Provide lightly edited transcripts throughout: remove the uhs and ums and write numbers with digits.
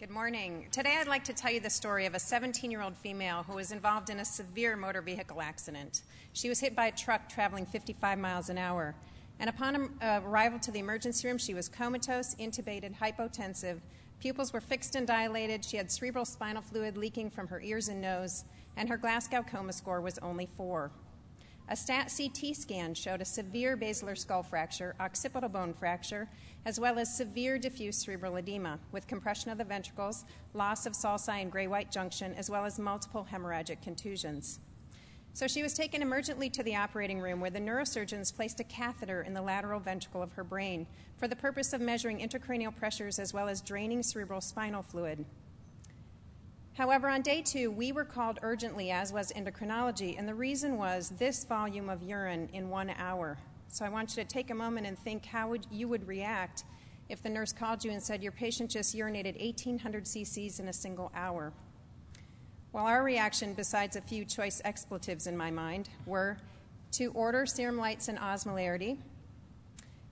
Good morning. Today I'd like to tell you the story of a 17-year-old female who was involved in a severe motor vehicle accident. She was hit by a truck traveling 55 miles an hour. And upon arrival to the emergency room, she was comatose, intubated, hypotensive. Pupils were fixed and dilated. She had cerebral spinal fluid leaking from her ears and nose, and her Glasgow coma score was only 4. A STAT CT scan showed a severe basilar skull fracture, occipital bone fracture, as well as severe diffuse cerebral edema with compression of the ventricles, loss of sulci and gray-white junction, as well as multiple hemorrhagic contusions. So she was taken emergently to the operating room where the neurosurgeons placed a catheter in the lateral ventricle of her brain for the purpose of measuring intracranial pressures as well as draining cerebral spinal fluid. However, on day 2, we were called urgently, as was endocrinology, and the reason was this volume of urine in 1 hour. So I want you to take a moment and think how you would react if the nurse called you and said your patient just urinated 1,800 cc's in a single hour. Well, our reaction, besides a few choice expletives in my mind, were to order serum lights and osmolarity,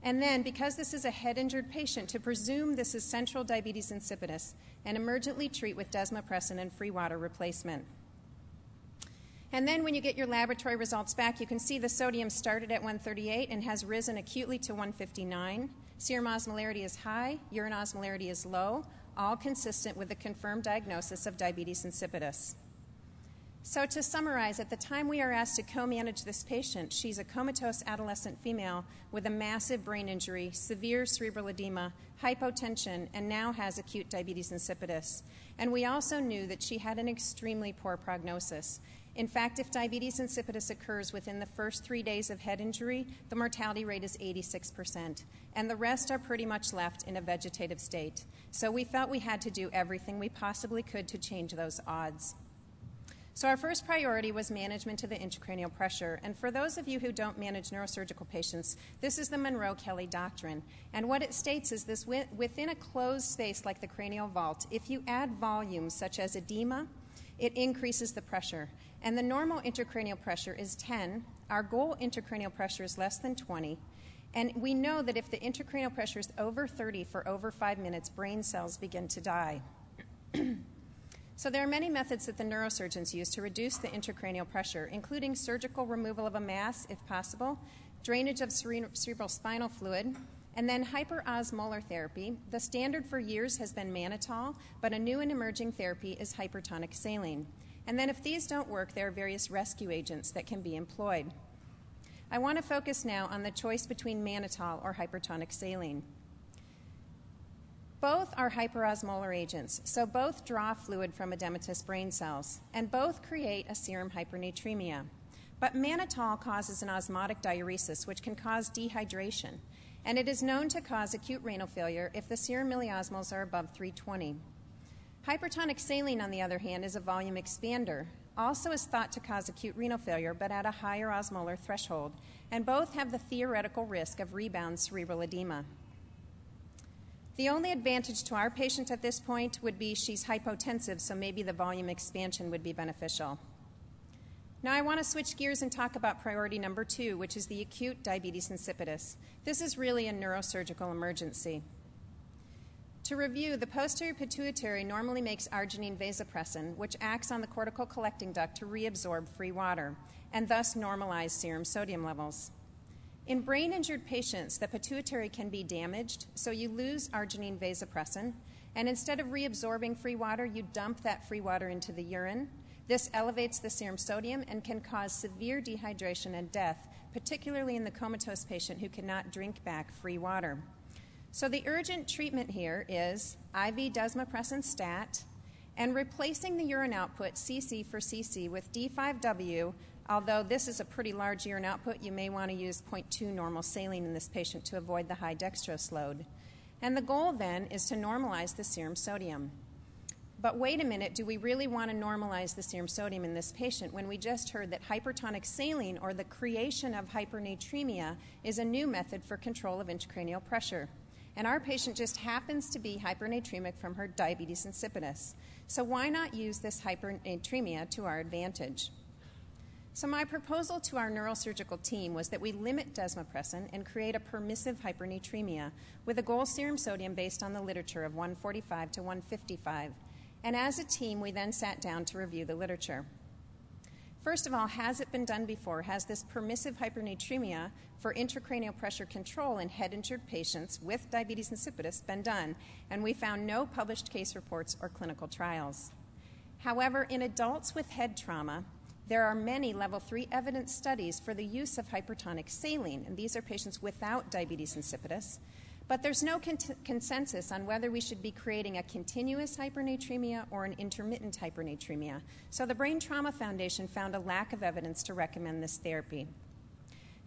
and then, because this is a head-injured patient, to presume this is central diabetes insipidus and emergently treat with desmopressin and free water replacement. And then when you get your laboratory results back, you can see the sodium started at 138 and has risen acutely to 159. Serum osmolarity is high, urine osmolarity is low, all consistent with the confirmed diagnosis of diabetes insipidus. So to summarize, at the time we are asked to co-manage this patient, she's a comatose adolescent female with a massive brain injury, severe cerebral edema, hypotension, and now has acute diabetes insipidus. And we also knew that she had an extremely poor prognosis. In fact, if diabetes insipidus occurs within the first 3 days of head injury, the mortality rate is 86%, and the rest are pretty much left in a vegetative state. So we felt we had to do everything we possibly could to change those odds. So our first priority was management of the intracranial pressure. And for those of you who don't manage neurosurgical patients, this is the Monroe-Kelly doctrine. And what it states is this: within a closed space like the cranial vault, if you add volumes such as edema, it increases the pressure. And the normal intracranial pressure is 10. Our goal intracranial pressure is less than 20. And we know that if the intracranial pressure is over 30 for over 5 minutes, brain cells begin to die. So there are many methods that the neurosurgeons use to reduce the intracranial pressure, including surgical removal of a mass, if possible, drainage of cerebral spinal fluid, and then hyperosmolar therapy. The standard for years has been Mannitol, but a new and emerging therapy is hypertonic saline. And then if these don't work, there are various rescue agents that can be employed. I want to focus now on the choice between Mannitol or hypertonic saline. Both are hyperosmolar agents, so both draw fluid from edematous brain cells, and both create a serum hypernatremia. But Mannitol causes an osmotic diuresis, which can cause dehydration, and it is known to cause acute renal failure if the serum milliosmoles are above 320. Hypertonic saline, on the other hand, is a volume expander, also is thought to cause acute renal failure, but at a higher osmolar threshold, and both have the theoretical risk of rebound cerebral edema. The only advantage to our patient at this point would be she's hypotensive, so maybe the volume expansion would be beneficial. Now I want to switch gears and talk about priority number 2, which is the acute diabetes insipidus. This is really a neurosurgical emergency. To review, the posterior pituitary normally makes arginine vasopressin, which acts on the cortical collecting duct to reabsorb free water, and thus normalize serum sodium levels. In brain-injured patients, the pituitary can be damaged, so you lose arginine vasopressin, and instead of reabsorbing free water, you dump that free water into the urine. This elevates the serum sodium and can cause severe dehydration and death, particularly in the comatose patient who cannot drink back free water. So the urgent treatment here is IV desmopressin stat and replacing the urine output cc for cc with D5W. Although this is a pretty large urine output, you may want to use 0.2 normal saline in this patient to avoid the high dextrose load. And the goal then is to normalize the serum sodium. But wait a minute, do we really want to normalize the serum sodium in this patient when we just heard that hypertonic saline, or the creation of hypernatremia, is a new method for control of intracranial pressure? And our patient just happens to be hypernatremic from her diabetes insipidus. So why not use this hypernatremia to our advantage? So my proposal to our neurosurgical team was that we limit desmopressin and create a permissive hypernatremia with a goal serum sodium based on the literature of 145 to 155. And as a team, we then sat down to review the literature. First of all, has it been done before? Has this permissive hypernatremia for intracranial pressure control in head-injured patients with diabetes insipidus been done? And we found no published case reports or clinical trials. However, in adults with head trauma, there are many level 3 evidence studies for the use of hypertonic saline, and these are patients without diabetes insipidus. But there's no consensus on whether we should be creating a continuous hypernatremia or an intermittent hypernatremia. So the Brain Trauma Foundation found a lack of evidence to recommend this therapy.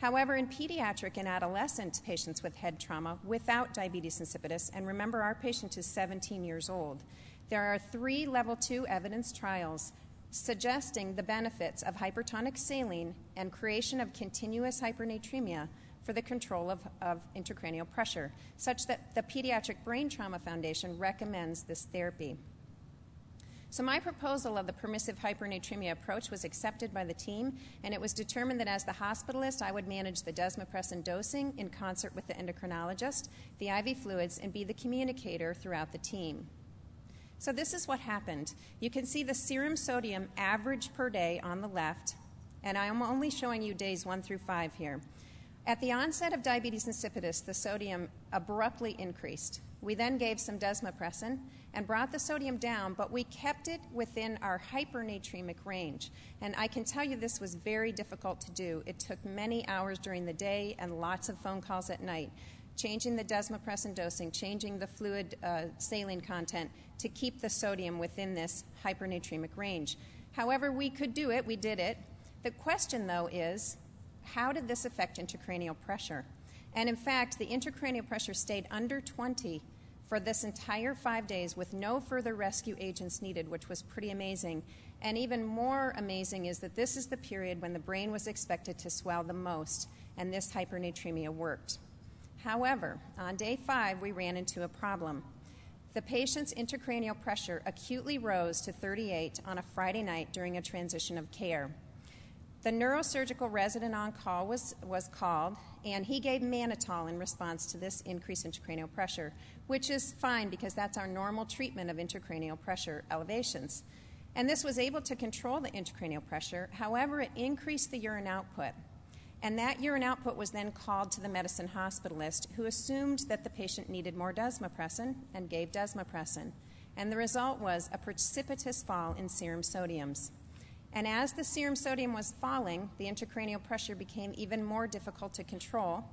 However, in pediatric and adolescent patients with head trauma without diabetes insipidus, and remember our patient is 17 years old, there are 3 level 2 evidence trials suggesting the benefits of hypertonic saline and creation of continuous hypernatremia for the control of intracranial pressure, such that the Pediatric Brain Trauma Foundation recommends this therapy. So my proposal of the permissive hypernatremia approach was accepted by the team, and it was determined that as the hospitalist, I would manage the desmopressin dosing in concert with the endocrinologist, the IV fluids, and be the communicator throughout the team. So this is what happened. You can see the serum sodium average per day on the left, and I am only showing you days 1 through 5 here. At the onset of diabetes insipidus, the sodium abruptly increased. We then gave some desmopressin and brought the sodium down, but we kept it within our hypernatremic range. And I can tell you this was very difficult to do. It took many hours during the day and lots of phone calls at night, changing the desmopressin dosing, changing the fluid saline content to keep the sodium within this hypernatremic range. However, we could do it. We did it. The question, though, is, how did this affect intracranial pressure? And in fact, the intracranial pressure stayed under 20 for this entire 5 days with no further rescue agents needed, which was pretty amazing. And even more amazing is that this is the period when the brain was expected to swell the most, and this hypernatremia worked. However, on day 5, we ran into a problem. The patient's intracranial pressure acutely rose to 38 on a Friday night during a transition of care. The neurosurgical resident on call was called, and he gave Mannitol in response to this increased intracranial pressure, which is fine because that's our normal treatment of intracranial pressure elevations. And this was able to control the intracranial pressure. However, it increased the urine output. And that urine output was then called to the medicine hospitalist, who assumed that the patient needed more desmopressin and gave desmopressin. And the result was a precipitous fall in serum sodiums. And as the serum sodium was falling, the intracranial pressure became even more difficult to control.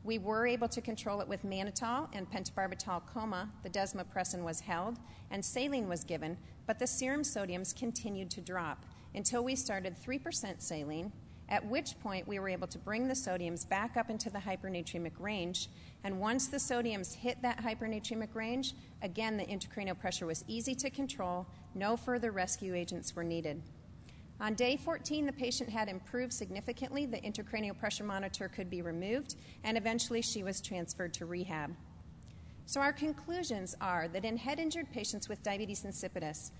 We were able to control it with mannitol and pentobarbital coma. The desmopressin was held, and saline was given, but the serum sodiums continued to drop until we started 3% saline, at which point we were able to bring the sodiums back up into the hypernatremic range. And once the sodiums hit that hypernatremic range, again, the intracranial pressure was easy to control. No further rescue agents were needed. On day 14, the patient had improved significantly. The intracranial pressure monitor could be removed, and eventually she was transferred to rehab. So our conclusions are that in head-injured patients with diabetes insipidus,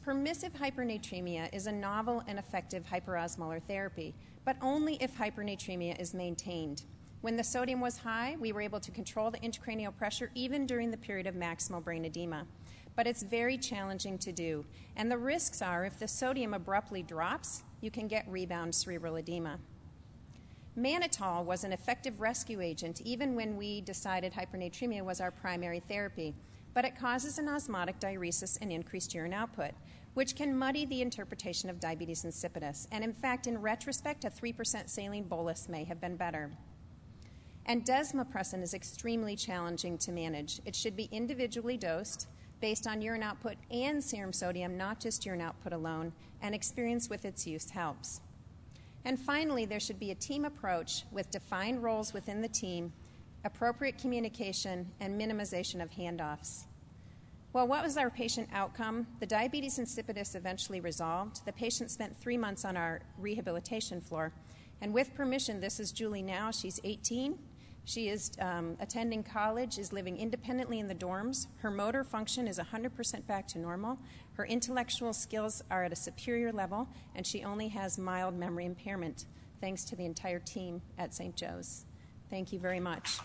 permissive hypernatremia is a novel and effective hyperosmolar therapy, but only if hypernatremia is maintained. When the sodium was high, we were able to control the intracranial pressure even during the period of maximal brain edema. But it's very challenging to do. And the risks are if the sodium abruptly drops, you can get rebound cerebral edema. Mannitol was an effective rescue agent even when we decided hypernatremia was our primary therapy, but it causes an osmotic diuresis and increased urine output, which can muddy the interpretation of diabetes insipidus. And in fact, in retrospect, a 3% saline bolus may have been better. And desmopressin is extremely challenging to manage. It should be individually dosed based on urine output and serum sodium, not just urine output alone, and experience with its use helps. And finally, there should be a team approach with defined roles within the team, appropriate communication, and minimization of handoffs. Well, what was our patient outcome? The diabetes insipidus eventually resolved. The patient spent 3 months on our rehabilitation floor. And with permission, this is Julie now. She's 18. She is attending college, is living independently in the dorms. Her motor function is 100% back to normal. Her intellectual skills are at a superior level, and she only has mild memory impairment, thanks to the entire team at St. Joe's. Thank you very much.